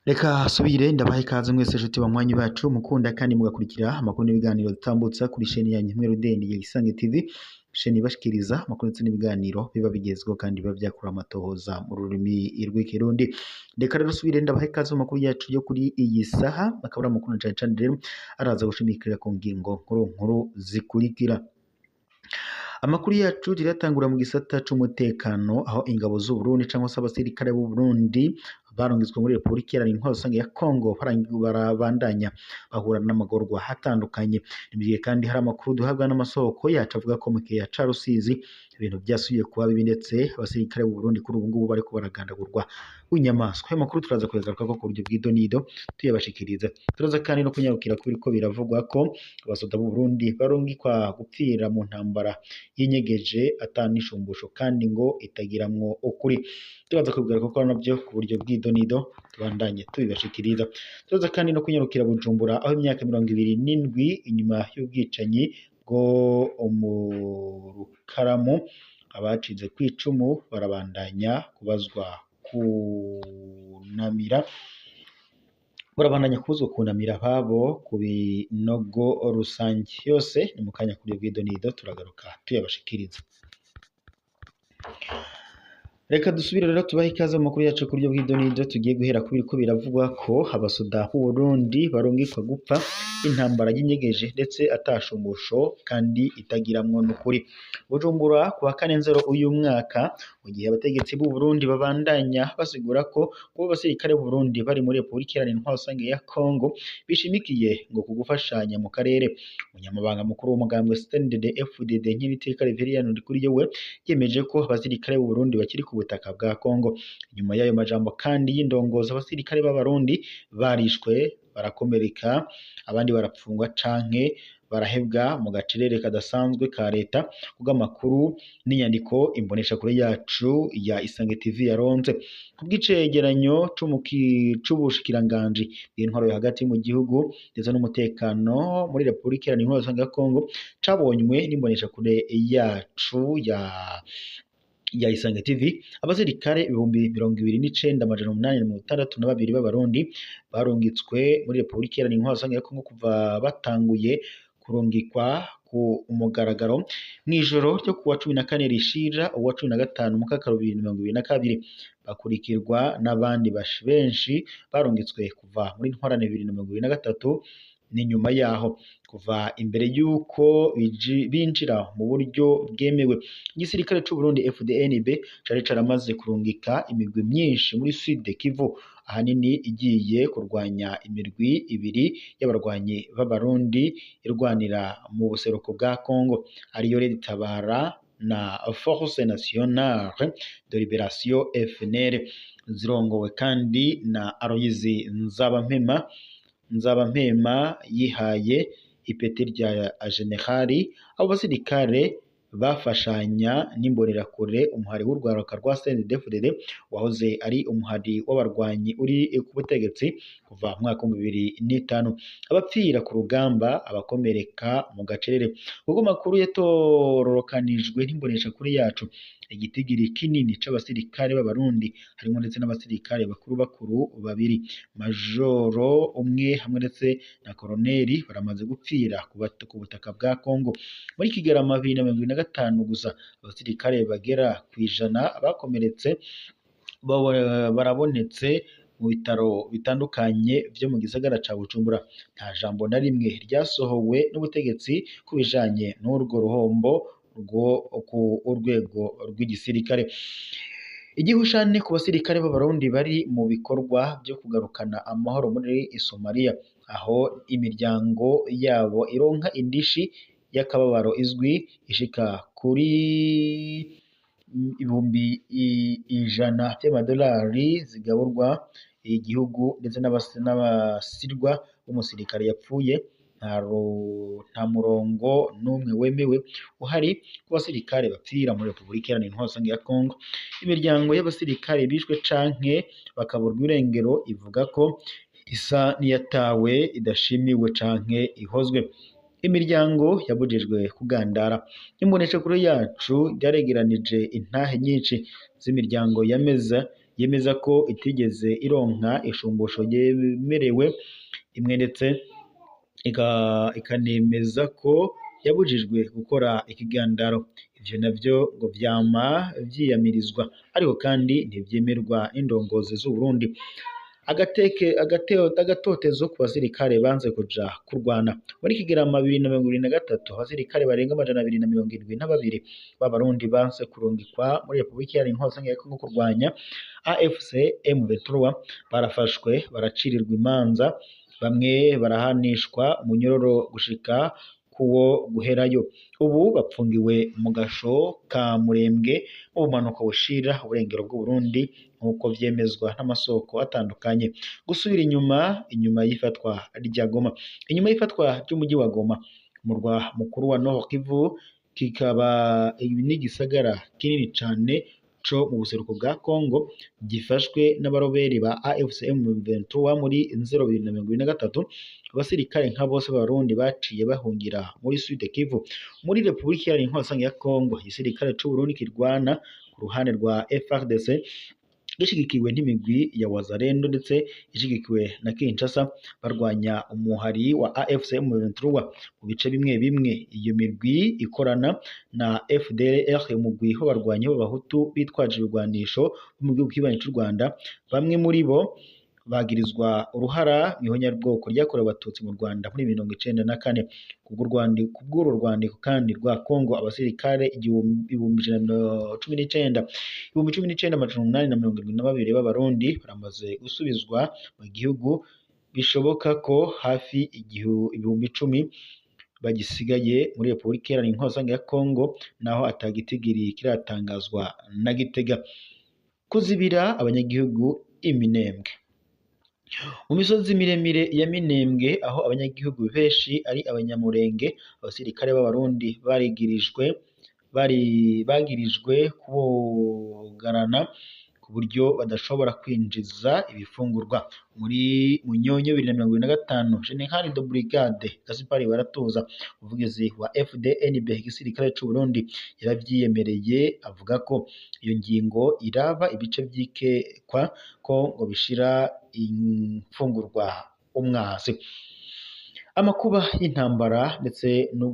Reka subire ndabaha ikaze mwese nshuti banywanyi bacu mukunda kandi mugakurikira amakuru n'ibiganiro dutambutsa kuri chaîne yanyu Nkuru Rudeni ya Isange TV, chaîne ibashikiriza amakuru ndetse n'ibiganiro biba bigezweho kandi biba byakura amatohoza mu rurimi rw'ikirundi. Reka rero subire ndabaha ikaze mu makuru yacu yo kuri iyi saha, akabura amakuru cyane rero araza gushimikira ku ngingo nkuru zikurikira. Amakuru yacu tiratangura mu gisata c'umutekano, aho ingabo z'u Burundi cyangwa se abasirikare b'u Burundi barungitswe muri Repubulika Iharanira Intwaro Rusange ya Kongo barabandanya bahura n'amagorwa hatandukanye. Nibiye kandi hari amakuru duhabwa n'amasoko yacu avuga ko mu kiya ca Rusizi ibintu byasubiye kuba bibi, ndetse abasirikare b'u Burundi kuri ubu ngubu bariko baragandagurwa w'inyamaswa. Ayo makuru turaza kuyagaruka ko ku buryo bw'idonido tuyabashikiriza. Turaza kandi no kunyarukira kuri ko biravugwa ko abasoda b'u Burundi barungikwa gupfira mu ntambara y'inyegeje atanishumbusho kandi ngo itagiramwo ukuri. Turaza kubigaruka ko nabyo ku buryo bw'idonido tubandanye tubibashikiriza. Turaza kandi no kunyarukira Bujumbura, aho imyaka 27 inyuma y'ubwicanyi bwo mu Rukaramu abacize kwicumu barabandanya kubazwa kunamira ababo ku binogo rusange. Yose ni mu kanya kuri bw'idonido turagaruka tuyabashikiriza. Reka dusubire rero tubaha ikaze mu makuru yacu kuri bw'idonido. Tugiye guhera ku biriko biravugwa ko abasoda b'u Burundi barungikwa gupfa intambara y'inyegeje ndetse atashumbusho kandi itagiramwo n'ukuri. Bujumbura ku wa 4 Nzero uyu mwaka, mu gihe abategetsi b'u Burundi babandanya basigura ko kuba abasirikare b'u Burundi bari muri Repubulika Iharanira Intwaro Rusange ya Kongo bishimikiye ngo kugufashanya mu karere. Umunyamabanga mukuru w'umugambwe CNDD-FDD Nk'ibiteka Reverien Ndikuriyowe yemeje ko abasirikare b'u Burundi bakiri ku butaka bwa Kongo. Inyuma y'ayo majambo kandi y'indongozi, abasirikare b'abarundi barishwe, barakomereka, abandi barapfungwa canke barahebwa mu gacerere kadasanzwe ka leta, kubw'amakuru n'inyandiko imbonesha kure yacu ya Isange TV yaronze. Kubw'icegeranyo c'ubushikiranganji bw'intwaro yo hagati mu gihugu ndetse n'umutekano muri Repubulika Iharanira Intwaro Rusange ya Kongo cabonywe n'imbonesha kure yacu ya Isange TV, abasirikare 29,862 b'abarundi barungitswe muri Repubulika Iharanira Intwaro Rusange ya Kongo kuva batanguye kurungikwa ku umugaragaro mw'ijoro ryo kuwa 14 rishira uwa 15 mu mwaka 2022, bakurikirwa n'abandi benshi barungitswe kuva muri Ntwarante 2023. N'inyuma yaho kuva imbere y'uko binjira mu buryo bwemewe, igisirikare c'u Burundi FDNB cari caramaze kurungika imigwi myinshi muri Sud Kivu, ahanini igiye kurwanya imirwi ibiri y'abarwanyi b'abarundi irwanira mu buseruko bwa Kongo, ariyo Red Tabara na Force Nationale de Liberation FNL, zirongowe kandi na Aloyizi Nzabampema yihaye ipeti rya generali. Abo basirikare bafashanya n'imbonerakure umuhari w'urwaruka rwa CNDD-FDD wahoze ari umuhari w'abarwanyi uri ku butegetsi kuva mu mwaka 2005, abapfira ku rugamba, abakomereka mu gacerere. Ubwo makuru yatororokanijwe n'imbonesha kuri yacu, igitigiri kinini c'abasirikare b'abarundi harimo ndetse n'abasirikare bakuru babiri, majoro umwe hamwe ndetse na koroneli baramaze gupfira ku butaka bwa Kongo. Muri Kigarama 2025 gusa abasirikare bagera kwijana bakomeretse barabonetse mu bitaro bitandukanye vyo mu gisagara ca Bujumbura. Nta jambo na rimwe ryasohowe n'ubutegetsi kubijanye n'urwo ruhombo ku urwego rw'igisirikare. Igihushane ku basirikare b'abarundi bari mu bikorwa byo kugarukana amahoro muri Somalia, aho imiryango yabo ironka indishi y'akababaro izwi ishika kuri 100 by'amadolari zigaburwa igihugu ndetse n'abasirwa b'umusirikare yapfuye. Nta murongo n'umwe wemewe uhari ku basirikare bapfira muri Repubulika Iharanira Intwaro Rusange ya Kongo. Imiryango y'abasirikare bishwe canke bakaburwa irengero ivuga ko isa n'iyatawe idashimiwe canke ihozwe. imiryango yabujijwe kugandara. Imboneshakure yacu ryaregeranije intahe nyinshi z'imiryango yemeza ko itigeze ironka ishumbusho yemerewe, imwe ndetse ikanemeza ko yabujijwe gukora ikigandaro. Ivyo navyo ngo vyama vyiyamirizwa ariko kandi ntivyemerwa n'indongozi z'u Burundi. Agatotezo ku basirikare banze kuja kurwana. Muri Kigarama 2023 abasirikare barenga 272 b'Abarundi banse kurungikwa muri Repubulika Iharanira Intwaro ya Kongo kurwanya AFC M23 barafashwe baracirirwa imanza, bamwe barahanishwa umunyororo gushika kuwo guherayo. Ubu bapfungiwe mu gasho ka Murembwe mu bumanuko bushira uburengero bw'u Burundi nk'uko vyemezwa n'amasoko atandukanye. Gusubira inyuma y'ifatwa rya Goma. Inyuma y'ifatwa ry'umujyi wa Goma, umurwa mukuru wa Nord Kivu, kikaba n'igisagara kinini cane co mu buseruko bwa Congo gifashwe n'abaroberi ba AFC M23 muri 2023. Abasirikare nka bose b'Abarundi baciye bahungira muri Sud Kivu. Muri Repubulika Iharanira Intwaro ya Kongo, igisirikare c'u Burundi kirwana ku ruhande rwa FARDC gishigikiwe n'imigwi ya Wazalendo ndetse ishigikiwe na Kinshasa barwanya umuhari wa AFC M23 mu bice bimwe bimwe. Iyo migwi ikorana na FDLR, umugwi w'abarwanyi b'Abahutu bitwaje ibigwanisho mu gihugu kibanyi c'u Rwanda. Bamwe muri bo bagirizwa uruhara mw'ihonyabwoko ryakorewe Abatutsi mu Rwanda muri 1994. Kubw'uru rwandiko kandi rwa Kongo, abasirikare 19,872 b'Abarundi baramaze gusubizwa mu gihugu. Bishoboka ko hafi 10,000 bagisigaye muri Repubulika Iharanira Intwaro ya Kongo, naho atagitigiri kiratangazwa na Gitega. Kuzibira abanyagihugu iminembwe. Mu misozi miremire ya Minembwe, aho abanyagihugu benshi ari abanyamurenge, abasirikare b'Abarundi bagirijwe kubogarana ku buryo badashobora kwinjiza ibifungurwa. Muri Munyonyo 2025, General de Brigade Gaspard Baratuza, umuvugizi wa FDNB igisirikare c'u Burundi, yaravyiyemereye avuga ko iyo ngingo iraba ibice vyikekwa ko ngo bishira imfungurwa umwasi. Amakuba y'intambara ndetse no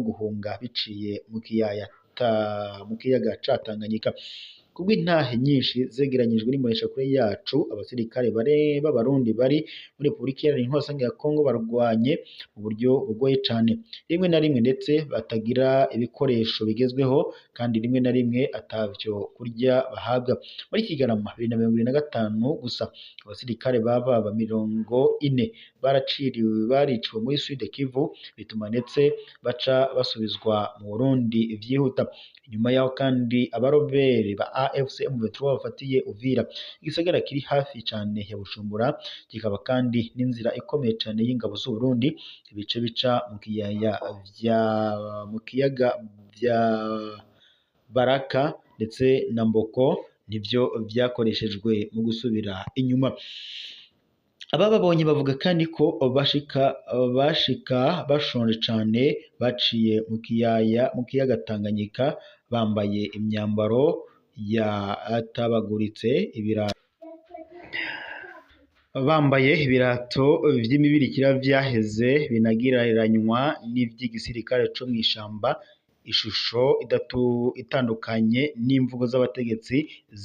guhunga biciye mu kiyaga ca Tanganyika. Kubw'intahe nyinshi zegeranyijwe n'imboneshakure yacu, abasirikare b'Abarundi bari muri Repubulika Iharanira Intwaro ya Kongo barwanye mu buryo bugoye cane, rimwe na rimwe ndetse batagira ibikoresho bigezweho, kandi rimwe na rimwe atavyo kurya bahabwa. Muri Kigarama 2025 gusa abasirikare baba 40 bariciwe muri Sud Kivu, bituma ndetse baca basubizwa mu Burundi vyihuta. Inyuma yaho kandi abaroberi ba AFC M23 bafatiye Uvira, igisagara kiri hafi cane ya Bujumbura, kikaba kandi n'inzira ikomeye cane y'ingabo z'u Burundi. Ibice bica mu kiyaga vya Baraka ndetse na Mboko nivyo vyakoreshejwe mu gusubira inyuma. Abababonye bavuga kandi ko bashika bashonje cane, baciye mu kiyaga Tanganyika bambaye imyambaro yatabaguritse, bambaye ibirato vy'imibirikira vyaheze binagereranywa n'ivy'igisirikare co mw'ishamba. Ishusho itandukanye n'imvugo z'abategetsi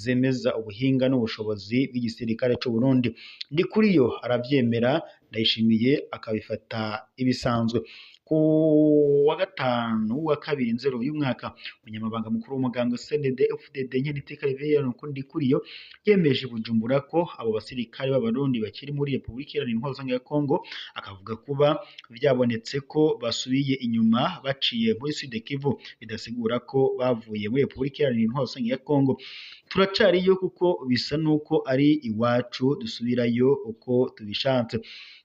zemeza ubuhinga n'ubushobozi bw'igisirikare c'u Burundi. Ndikuriyo aravyemera, Ndayishimiye akabifata ibisanzwe. Ku wa gatanu wa kabiri nzero uyu mwaka, umunyamabanga mukuru w'umugambwe CNDD-FDD Nkeniteka Reverien Ndikuriyo yemeje Bujumbura ko abo basirikare b'Abarundi bakiri muri Repubulika Iharanira Intwaro ya Kongo, akavuga kuba vyabonetse ko basubiye inyuma baciye muri Sud Kivu bidasigura ko bavuye muri Repubulika Iharanira Intwaro ya Kongo. Turacariyo kuko bisa nuko ari iwacu, dusubirayo uko tubishatse.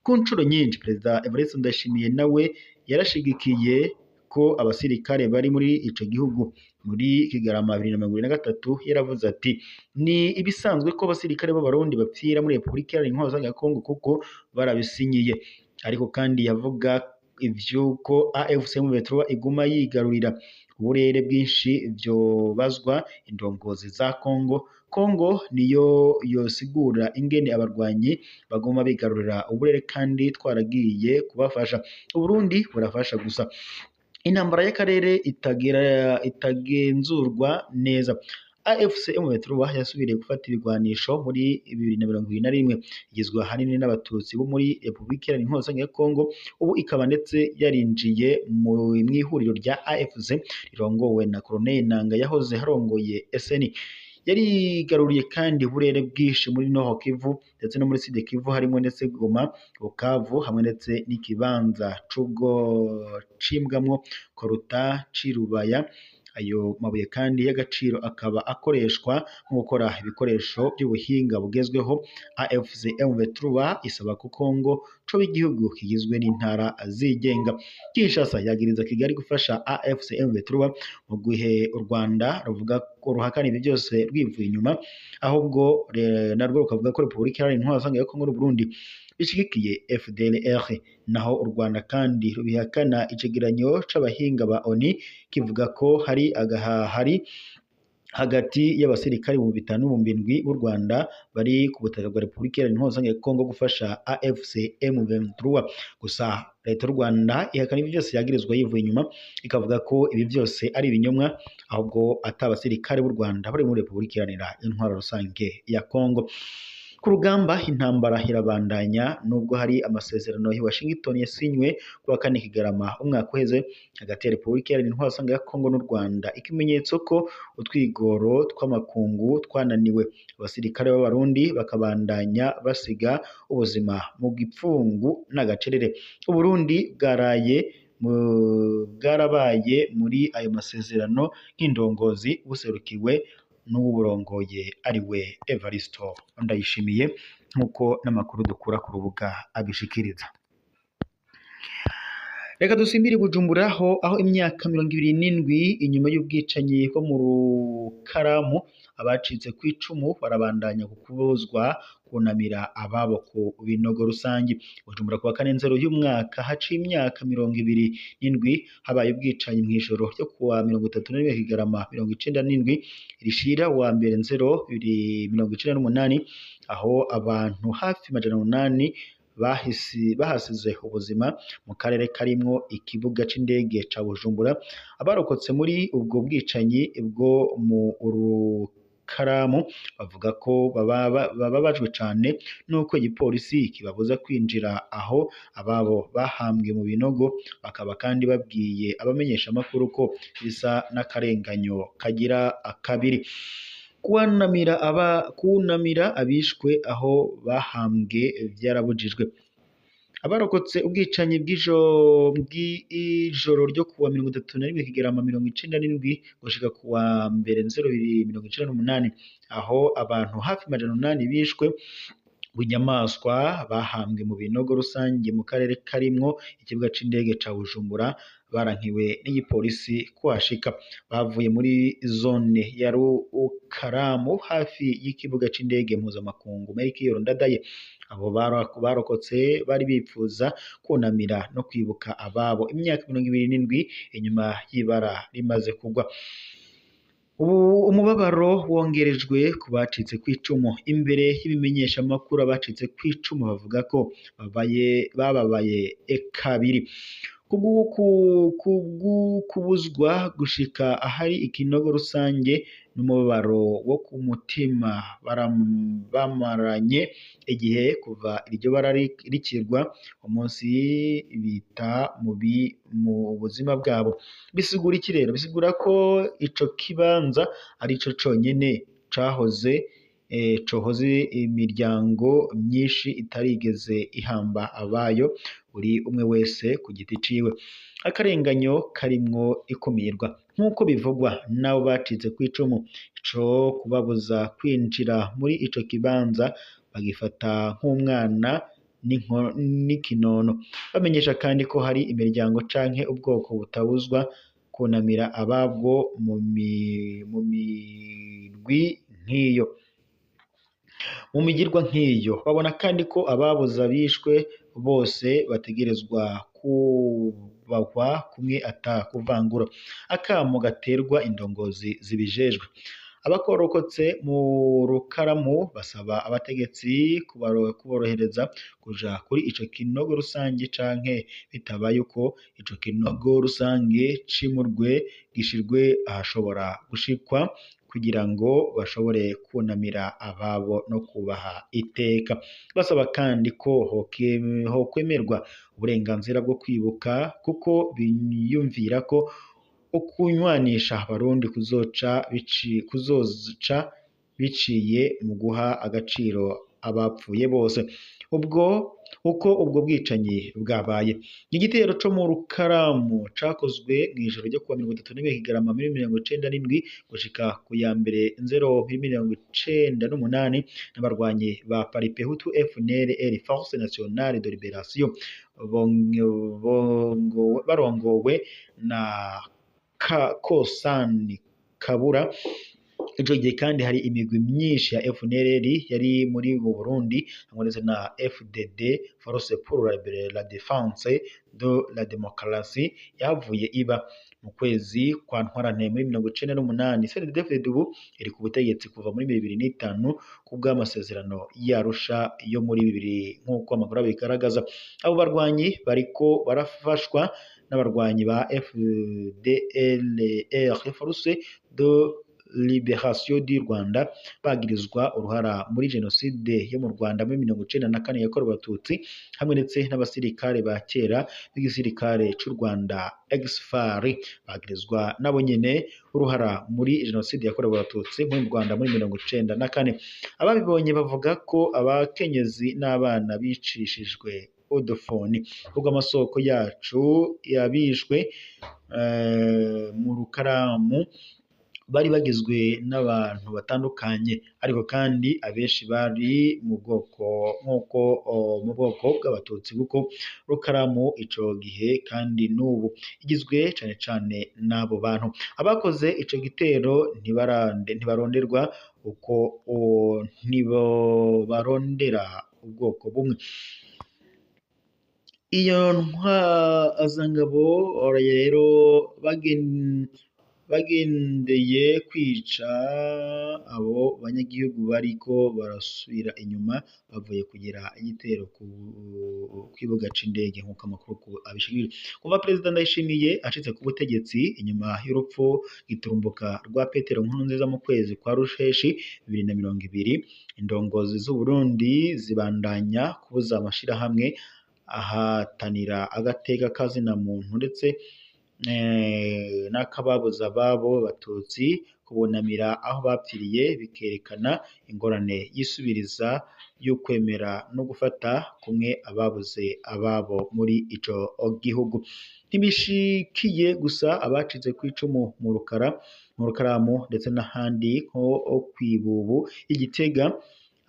Ku ncuro nyinshi Perezida Evariste Ndayishimiye nawe yarashigikiye ko abasirikare bari muri ico gihugu. Muri Kigarama 2023 yaravuze ati ni ibisanzwe ko abasirikare b'Abarundi bapfira muri Repubulika Iharanira Intwaro ya Kongo kuko barabisinyiye. Ariko kandi ivyuko AFC M23 iguma yigarurira uburere bwinshi vyobazwa indongozi za Kongo niyo yosigura ingene abarwanyi baguma bigarurira uburere kandi twaragiye kubafasha. Uburundi burafasha gusa intambara y'akarere itagenzurwa neza. AFC M23 yasubiriye gufata ibigwanisho muri 2021 igizwe ahanini n'abatutsi bo muri Republika Iharanira Intwaro ya Kongo, ubu ikaba ndetse yarinjiye mu ihuriro rya AFC rirongowe na Colonel Nanga yahoze harongoye SN. Yarigaruriye kandi uburere bwinshi muri Nord Kivu ndetse no muri Sud Kivu harimo ndetse Goma, Bukavu hamwe ndetse n'ikibanza c'ubwo cimbwamwo Koruta Cirubaya. Ayo mabuye kandi y'agaciro akaba akoreshwa mu gukora ibikoresho by'ubuhinga bugezweho. AFC M23 isaba ko Kongo coba igihugu kigizwe n'intara zigenga. Kinshasa yagiriza Kigali gufasha AFC M23 mu gihe u Rwanda ruvuga ko ruhakana ibi byose rwivuye inyuma, ahubwo narwo rukavuga ko Repubulika Iharanira Intwaro ya Kongo n'u Burundi bishigikiye FDLR. Naho u Rwanda kandi rubihakana icegeranyo c'abahinga ba ONU kivuga ko hari hagati y'abasirikari mu 5 mu 7 b'u Rwanda bari ku butaka bwa Repubulika Iharanira Intwaro ya Kongo gufasha AFC M23. Gusa leta y'u Rwanda ihakana ibi byose yagirizwa yivuye inyuma, ikavuga ko ibi byose ari ibinyomwa, ahubwo atabasirikare b'u Rwanda bari muri Repubulika Iharanira Intwaro rusange ya Kongo. Ku rugamba intambara irabandanya nubwo hari amasezerano i Washington yasinywe kuwa 4 Kigarama umwaka uheze hagati ya Repubulika Iharanira Intwaro ya Kongo n'u Rwanda, ikimenyetso ko utwigoro tw'amakungu twananiwe. Abasirikare b'Abarundi bakabandanya basiga ubuzima mu gipfungu n'agacerere. Uburundi bwarabaye muri ayo masezerano nk'indongozi buserukiwe n'uburongoye ariwe Evaristo Ndayishimiye, nk'uko n'amakuru dukura ku rubuga abishikiriza. Reka dusimbire Bujumbura aho imyaka 27 inyuma y'ubwicanyi bwo mu Rukaramu abacitse ku icumu barabandanya kubuzwa kunamira ababo ku binogo rusangi. Bujumbura kuwa 4 Nzero y'umwaka haciye imyaka 27 habaye ubwicanyi mu ijoro ryo kuwa 31 Kigarama 97 rishira wa 2 Nzero 2098 aho abantu hafi 800 bahasize ubuzima mu karere karimwo ikibuga c'indege ca Bujumbura. Abarokotse muri ubwo bwicanyi bwo mu Rukaramu bavuga ko bababajwe cane nuko igipolisi kibabuza kwinjira aho ababo bahambwe mu binogo. Bakaba kandi babwiye abamenyesha amakuru ko bisa n'akarenganyo kagira akabiri. Kunamira abishwe aho bahambwe vyarabujijwe. Abarokotse ubwicanyi bw'ijoro ryo kuwa 31 Kigarama 97 gushika kuwa 2 Nzero 2098 aho abantu hafi 800 bishwe bunyamaswa bahambwe mu binogo rusange mu karere karimwo ikibuga c'indege ca Bujumbura. Barankiwe n'igipolisi kuhashika. Bavuye muri zone ya Rukaramu hafi y'ikibuga c'indege mpuzamakungu Melchior Ndadaye. Abo barokotse bari bipfuza kunamira no kwibuka ababo imyaka 27 inyuma y'ibara rimaze kugwa. Ubu umubabaro wongerejwe ku bacitse kw'icumu. Imbere y'ibimenyesha makuru abacitse kw'icumu bavuga ko bababaye kabiri kubuzwa gushika ahari ikinogo rusange n'umubabaro wo ku mutima bamaranye igihe kuva iryo bara rikirwa umunsi bita mu buzima bwabo. Bisigura iki rero? Bisigura ko ico kibanza ari co conyene cohoze imiryango myinshi itarigeze ihamba abayo, buri umwe wese ku giti ciwe. Akarenganyo karimwo ikumirwa nk'uko bivugwa nabo bacitse kw'icumu. Ico kubabuza kwinjira muri ico kibanza bagifata nk'umwana n'ikinono. Bamenyesha kandi ko hari imiryango canke ubwoko butabuzwa kunamira ababwo mu migirwa nk'iyo. Babona kandi ko ababuza bishwe bose bategerezwa kubahwa kumwe ata kuvangura. Akamo gaterwa indongozi zibijejwe. Abakorokotse mu rukaramu basaba abategetsi kuborohereza kuja kuri ico kinogo rusange canke bitabaye uko ico kinogo rusange cimurwe gishirwe ahashobora gushikwa kugira ngo bashobore kunamira ababo no kubaha iteka. Basaba kandi ko hokwemerwa uburenganzira bwo kwibuka kuko biyumvira ko ukunywanisha abarundi kuzoca biciye mu guha agaciro abapfuye bose. Ubwo bwicanyi bwabaye. Igitero co mu rukaramu cakozwe mw'ijoro ryo kuwa 31 Kigarama 1997 gushika ku ya mbere Nzero 1998 n'abarwanyi ba Paripehutu FNL Force Nationale de Liberation barongowe na Kosani Kabura. Ico gihe kandi hari imigwi myinshi ya FNL yari muri Burundi ndetse na FDD Force pour la Défense de la Démocratie yavuye iba mu kwezi kwa Ntwarante muri 1998. CNDD-FDD ubu iri ku butegetsi kuva muri 2005 kubw'amasezerano y'Arusha yo muri 2000 nk'uko amakuru bigaragaza. Abo barwanyi bariko barafashwa n'abarwanyi ba FDLR Force de Liberation du Rwanda bagirizwa uruhara muri jenoside yo mu Rwanda muri 1994 yakorewe Abatutsi, hamwe ndetse n'abasirikare ba kera b'igisirikare c'u Rwanda ex-FAR bagirizwa nabo nyene uruhara muri jenoside yakorewe Abatutsi mu Rwanda muri 1994. Ababibonye bavuga ko abakenyezi n'abana bicishijwe odofoni. Ubwo amasoko yacu yabishwe mu rukaramu bari bagizwe n'abantu batandukanye, ariko kandi abenshi bari mu bwoko bw'Abatutsi kuko rukaramu ico gihe kandi n'ubu igizwe cane cane n'abo bantu. Abakoze ico gitero ntibaronderwa uko barondera ubwoko bumwe. Iyo ntwazangabo rero bagendeye kwica abo banyagihugu bariko barasubira inyuma bavuye kugira igitero ku kibuga c'indege nk'uko amakuru abishikira. Kuva Perezida Ndayishimiye ashitse ku butegetsi inyuma y'urupfu giturumbuka rwa Petero Nkurunziza mu kwezi kwa Rusheshi 2020, indongozi z'u Burundi zibandanya kubuza amashirahamwe ahatanira agateka kazina muntu ndetse n'akababuza ababo Batutsi kubunamira aho bapfiriye, bikerekana ingorane y'isubiriza y'ukwemera no gufata kumwe ababuze ababo muri ico gihugu. Ntibishikiye gusa abacize kw'icumu mu rukaramu ndetse n'ahandi nko kw'ibubu y'Igitega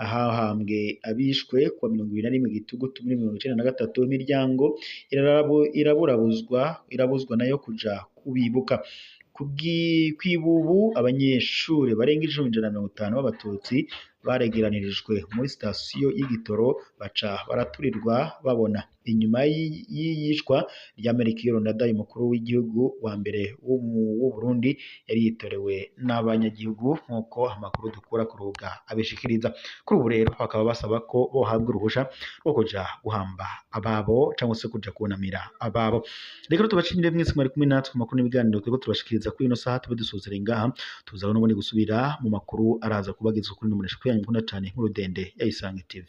ahahambwe abishwe kuwa 21 Gitugutu muri 1993. Imiryango irabuzwa nayo kuja kubibuka. Kw'ibubu abanyeshuri barenga 150 b'Abatutsi baregeranirijwe muri sitasiyo y'igitoro baca baraturirwa babona. Inyuma y'iyicwa rya Melchior Ndadaye, umukuru w'igihugu wa mbere w'u Burundi, yari yitorewe n'abanyagihugu nk'uko amakuru dukura ku rubuga abishikiriza. Kuri ubu rero bakaba basaba ko bohabwa uruhusha rwo kuja guhamba ababo cyangwa se kuja kunamira ababo. Reka tubashimire mwese mwari kumwe natwe makuru n'ibiganiro twego tubashikiriza kuri ino saha, tube dusuzera ngaha tuzaho n'ubundi gusubira mu makuru araza kubagizwa kuri n'umunesha kuyanyu nkunda cyane nk'urudende ya Isange TV.